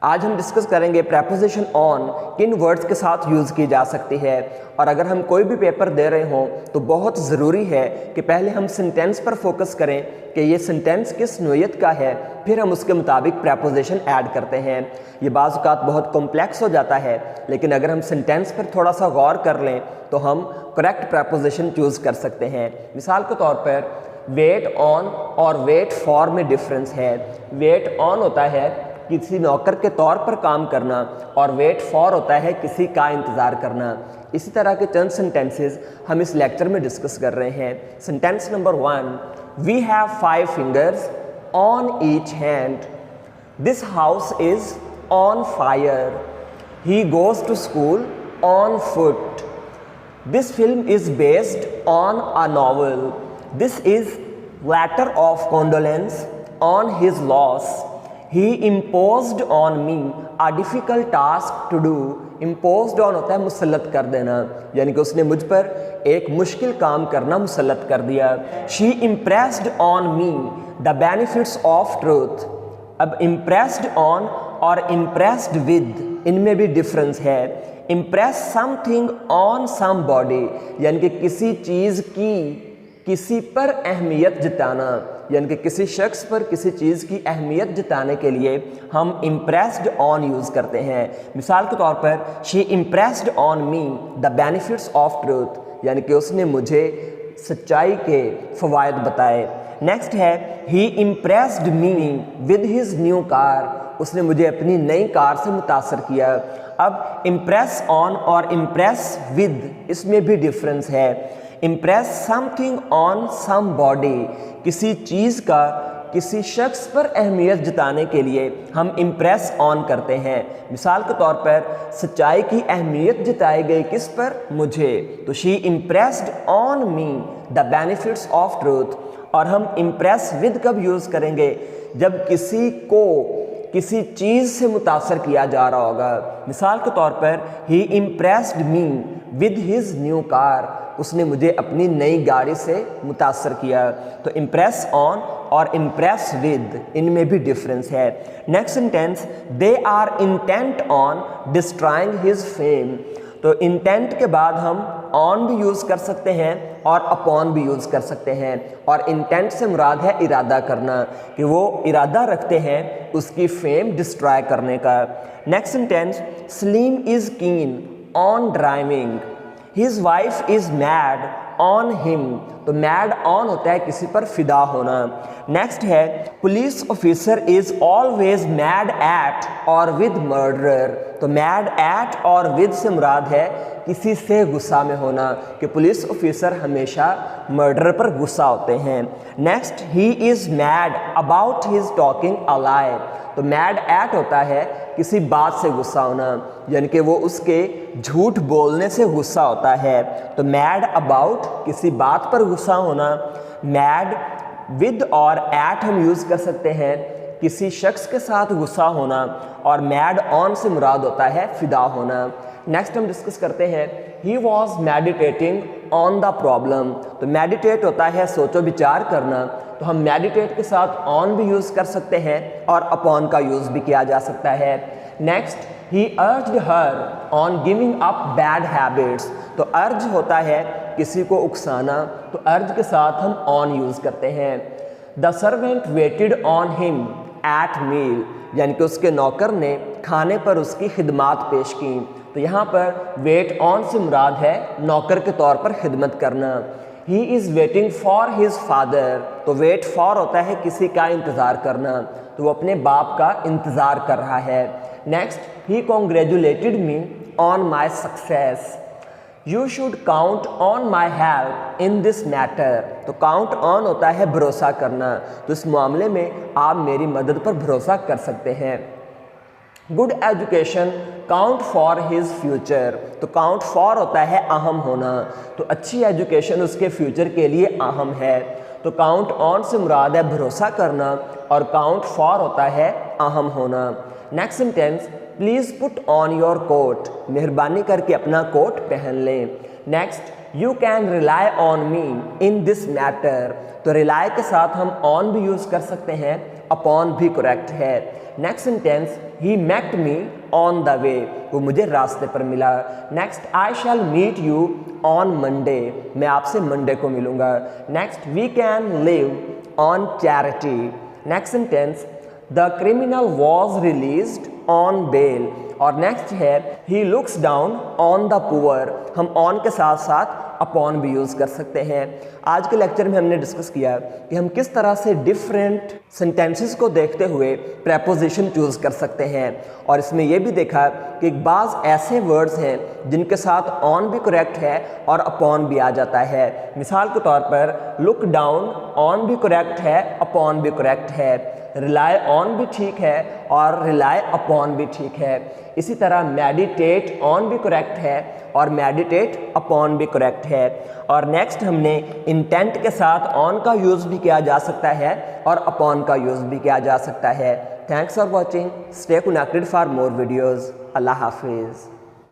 आज हम डिस्कस करेंगे प्रेपोजिशन ऑन किन वर्ड्स के साथ यूज़ की जा सकती है। और अगर हम कोई भी पेपर दे रहे हों तो बहुत ज़रूरी है कि पहले हम सेंटेंस पर फोकस करें कि ये सेंटेंस किस नोयत का है, फिर हम उसके मुताबिक प्रेपोजिशन ऐड करते हैं। ये बाज़ औक़ात बहुत कॉम्प्लेक्स हो जाता है, लेकिन अगर हम सेंटेंस पर थोड़ा सा गौर कर लें तो हम करेक्ट प्रेपोजिशन चूज़ कर सकते हैं। मिसाल के तौर पर वेट ऑन और वेट फॉर में डिफरेंस है। वेट ऑन होता है किसी नौकर के तौर पर काम करना और वेट फॉर होता है किसी का इंतज़ार करना। इसी तरह के चंद सेंटेंसेस हम इस लेक्चर में डिस्कस कर रहे हैं। Sentence number 1, we have 5 fingers on each hand. This house is on fire. He goes to school on foot. This film is based on a novel. This is letter of condolence on his loss. He imposed on me a difficult task to do. Imposed on होता है मुसल्लत कर देना, यानी कि उसने मुझ पर एक मुश्किल काम करना मुसल्लत कर दिया। She impressed on me the benefits of truth. अब impressed on और impressed with इनमें भी डिफरेंस है। Impress something on somebody यानी कि किसी चीज़ की किसी पर अहमियत जताना, यानी कि किसी शख्स पर किसी चीज़ की अहमियत जताने के लिए हम इम्प्रेस्ड ऑन यूज़ करते हैं। मिसाल के तौर पर she impressed on me the benefits of truth, यानी कि उसने मुझे सच्चाई के फ़वायद बताए। नेक्स्ट है he impressed me with his new car. उसने मुझे अपनी नई कार से मुतासर किया। अब इम्प्रेस ऑन और इम्प्रेस विद इसमें भी डिफरेंस है। इम्प्रेस समथिंग ऑन समबॉडी, किसी चीज़ का किसी शख्स पर अहमियत जताने के लिए हम इम्प्रेस ऑन करते हैं। मिसाल के तौर पर सच्चाई की अहमियत जताई गई किस पर? मुझे। तो she impressed on me the benefits of truth. और हम इम्प्रेस विद कब यूज़ करेंगे? जब किसी को किसी चीज़ से मुतासर किया जा रहा होगा। मिसाल के तौर पर he impressed me with his new car. उसने मुझे अपनी नई गाड़ी से मुतासर किया। तो इम्प्रेस ऑन और इम्प्रेस विद इनमें भी डिफरेंस है। Next sentence, they are intent on destroying his fame. तो इंटेंट के बाद हम ऑन भी यूज़ कर सकते हैं और अपॉन भी यूज़ कर सकते हैं। और इंटेंट से मुराद है इरादा करना, कि वो इरादा रखते हैं उसकी फेम डिस्ट्रॉय करने का। Next sentence, Salim is keen on driving. His wife is mad on him. तो मैड ऑन होता है किसी पर फिदा होना। नेक्स्ट है police officer is always mad at और विद मर्डरर। तो मैड एट और विद से मुराद है किसी से गुस्सा में होना, कि पुलिस ऑफिसर हमेशा मर्डर पर गुस्सा होते हैं। Next, he is mad about his talking a lie. तो मैड एट होता है किसी बात से गुस्सा होना, यानी कि वो उसके झूठ बोलने से गुस्सा होता है। तो मैड अबाउट किसी बात पर गुस्सा होना। मैड विद और एट हम यूज़ कर सकते हैं किसी शख्स के साथ गुस्सा होना, और मैड ऑन से मुराद होता है फिदा होना। नेक्स्ट हम डिस्कस करते हैं he was meditating on the problem. तो मेडिटेट होता है सोचो विचार करना, तो हम मेडिटेट के साथ ऑन भी यूज़ कर सकते हैं और अपॉन का यूज़ भी किया जा सकता है। Next, he urged her on giving up bad habits. तो अर्ज होता है किसी को उकसाना, तो अर्ज के साथ हम ऑन यूज़ करते हैं। The servant waited on him at meal, यानी कि उसके नौकर ने खाने पर उसकी खिदमात पेश की। तो यहाँ पर वेट ऑन से मुराद है नौकर के तौर पर खिदमत करना। He is waiting for his father. तो वेट फॉर होता है किसी का इंतज़ार करना, तो वो अपने बाप का इंतज़ार कर रहा है। Next, he congratulated me on my success. You should count on my help in this matter. तो काउंट ऑन होता है भरोसा करना, तो इस मामले में आप मेरी मदद पर भरोसा कर सकते हैं। Good education count for his future. तो काउंट फॉर होता है अहम होना, तो अच्छी एजुकेशन उसके फ्यूचर के लिए अहम है। तो काउंट ऑन से मुराद है भरोसा करना, और काउंट फॉर होता है अहम होना। Next sentence, please put on your coat. मेहरबानी करके अपना कोट पहन लें। Next, you can rely on me in this matter. तो रिलाई के साथ हम ऑन भी यूज़ कर सकते हैं अपॉन भी करेक्ट है। Next sentence, he met me on the way, वो मुझे रास्ते पर मिला। Next, I shall meet you on Monday, मैं आपसे मंडे को मिलूंगा। Next, we can live on charity. Next sentence, the criminal was released on bail. और नेक्स्ट है, he looks down on the poor, हम ऑन के साथ साथ अपॉन भी यूज़ कर सकते हैं। आज के लेक्चर में हमने डिस्कस किया कि हम किस तरह से डिफरेंट सेंटेंसेस को देखते हुए प्रेपोजिशन चूज़ कर सकते हैं, और इसमें यह भी देखा कि बाज़ ऐसे वर्ड्स हैं जिनके साथ ऑन भी करेक्ट है और अपॉन भी आ जाता है। मिसाल के तौर पर लुक डाउन ऑन भी करेक्ट है, अपॉन भी करेक्ट है। रिलाई ऑन भी ठीक है और रिलाई अपॉन भी ठीक है। इसी तरह मेडिटेट ऑन भी करेक्ट है और मेडिटेट अपॉन भी करेक्ट है। और नेक्स्ट हमने इंटेंट के साथ ऑन का यूज़ भी किया जा सकता है और अपॉन का यूज़ भी किया जा सकता है। Thanks for watching, stay connected for more videos. अल्लाह हाफिज़।